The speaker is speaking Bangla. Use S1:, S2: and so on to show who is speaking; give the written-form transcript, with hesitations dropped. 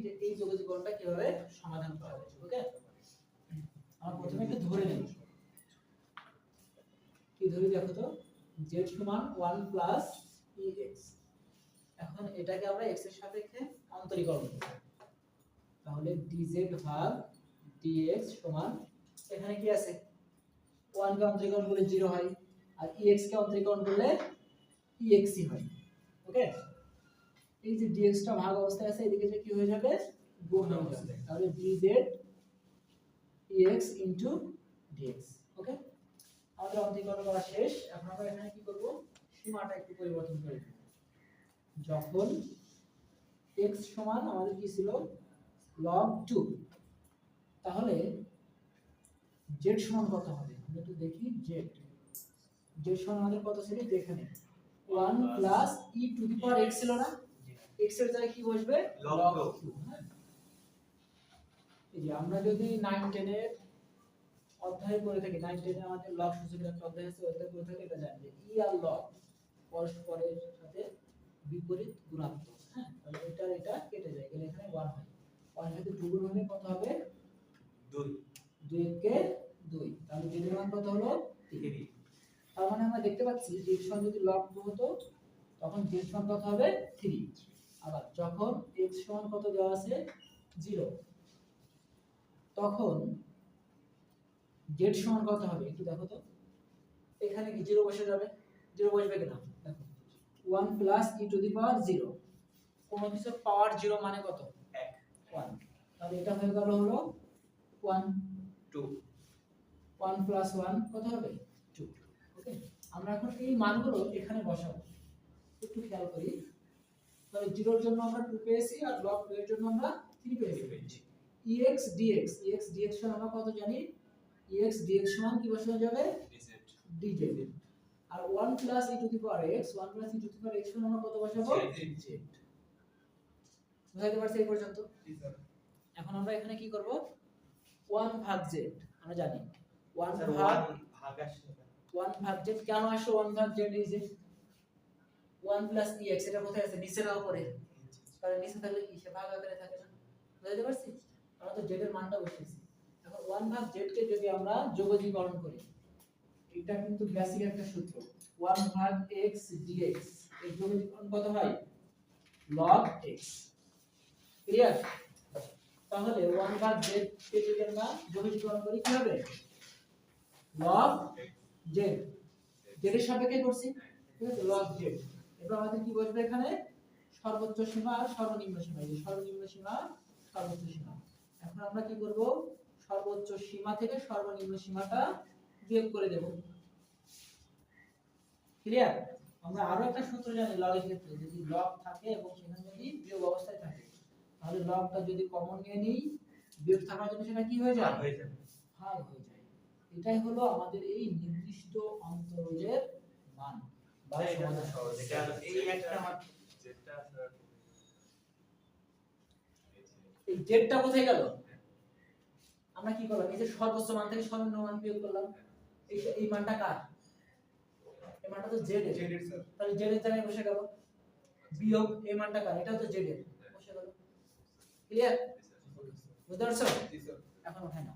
S1: যে এই যোগজীকরণটা কিভাবে সমাধান করা যায়। ওকে, আমরা প্রথমে একটু ধরে নেব। কি ধরি দেখো তো, z সমান 1 প্লাস ex। এখন এটাকে আমরা x এর সাপেক্ষে অন্তরীকরণ করব। তাহলে dz ভাগ dx সমান, এখানে কি আছে 1 কে অন্তরীকরণ করলে 0 হয়, আর ex কে অন্তরীকরণ করলে ex ই হয়। ওকে, এই যে dx টা ভাগ অবস্থায় আছে, এদিকে যে কি হয়ে যাবে, গুণ হয়ে যাবে। তাহলে dz ex dx। ওকে, আমাদের অন্তরীকরণ করা শেষ। এখন আমরা এখানে কি করব, সীমাটা একটু পরিবর্তন করে দেব। যখন x সমান আমাদের কি ছিল log 2, তাহলে z সমান কত হবে, আমরা একটু দেখি। z সমান আমাদের কত ছিল, যেখানে 1 plus e to the power x ছিল না, x এর জায়গায় কি বসবে, log 2। হ্যাঁ, এই যে আমরা যদি 9 10 এর অধ্যায় করে থাকি, 9 10 এ আমাদের লগ সূচকের একটা অধ্যায় আছে, অধ্যায় করে থাকি, এটা জানি যে ই আর লগ পরস্পরের সাথে বিপরীত গুণাত্মক। হ্যাঁ, তাহলে এটা কেটে যায়, গেলে এখানে 1 হয়। 1 সাথে 2 গুণ হলে কত হবে, 2। 2 কে 2, তাহলে z এর মান কত হলো, 3। তার মানে আমরা দেখতে পাচ্ছি যে x সমান যদি log 2 হতো, তখন z সমান কত হবে, 3। আবার যখন x সমান কত দেওয়া আছে, 0, তখন z সমান কত হবে, একটু দেখো তো। এখানে কি 0 বসে যাবে, 0 বসবে কিনা দেখো, 1 প্লাস e টু দি পাওয়ার 0, কোন কিছুর পাওয়ার 0 মানে কত, 1। তাহলে এটা হয়ে গেল হলো 1 2, 1 প্লাস 1 কত হবে, 2। ওকে, আমরা এখন এই মানগুলো এখানে বসাবো, একটু খেয়াল করি। তাহলে 0 এর জন্য আমরা 2 পেয়েছি, আর log 2 এর জন্য আমরা 3 পেয়েছি। ex dx সমান আমরা কত জানি, ex dx সমান কি বসানো যাবে, dz। আর 1 plus e to the power x, 1 plus e to the power x সমান আমরা কত বসাবো, z। বুঝাইতে পারছি এই পর্যন্ত? এখন আমরা এখানে কি করব, 1 ভাগ z আমরা জানি, 1 ভাগ z কেন আসলো, 1 ভাগ z এই যে 1 প্লাস ex, এটা কোথায় আছে, নিচে না উপরে, তাহলে নিচে থাকলে কি সে ভাগ আকারে থাকে না। বুঝাইতে পারছি? আমরা তো z এর মানটা বসিয়েছি। এখন 1 ভাগ z কে যদি আমরা যোগজীকরণ করি, এটা কিন্তু বেসিক একটা সূত্র, 1 ভাগ x dx, এর যোগজীকরণ কত হয়, log x। ক্লিয়ার? তাহলে 1 ভাগ z কে যদি আমরা যোগজীকরণ করি কি হবে, log z। z এর সাপেক্ষে করছি, ঠিক আছে, log z। এবার আমাদের কি বসবে এখানে, সর্বোচ্চ সীমা আর সর্বনিম্ন সীমা, এই সর্বনিম্ন সীমা সর্বোচ্চ সীমা। এখন আমরা কি করব, সর্বোচ্চ সীমা থেকে সর্বনিম্ন সীমাটা বিয়োগ করে দেব। ক্লিয়ার? আমরা আরো একটা সূত্র জানি লগ এর ক্ষেত্রে, যদি লগ থাকে এবং সেখানে যদি বিয়োগ অবস্থায় থাকে, তাহলে লগটা যদি কমন নিয়ে নিই, বিয়োগ থাকার জন্য সেটা কি হয়ে যায়, ভাগ হয়ে যায়। এটাই হলো আমাদের এই নির্দিষ্ট অন্তরজের মান বা সমাধান। এটা এই একটা যেটা এই জেডটা কোথায় গেল, আমরা কি করলাম, এই যে সর্বোচ্চ মান থেকে সর্বনিম্ন মান বিয়োগ করলাম, এই মানটা কার, এই মানটা তো জেড এর, স্যার। তাহলে জেড এর জায়গায় বসে গেল, বিয়োগ এই মানটা কার, এটাও তো জেড এর, বসে গেল। ক্লিয়ার? বুঝতে পারছো? জি স্যার। এখন ওঠাই না।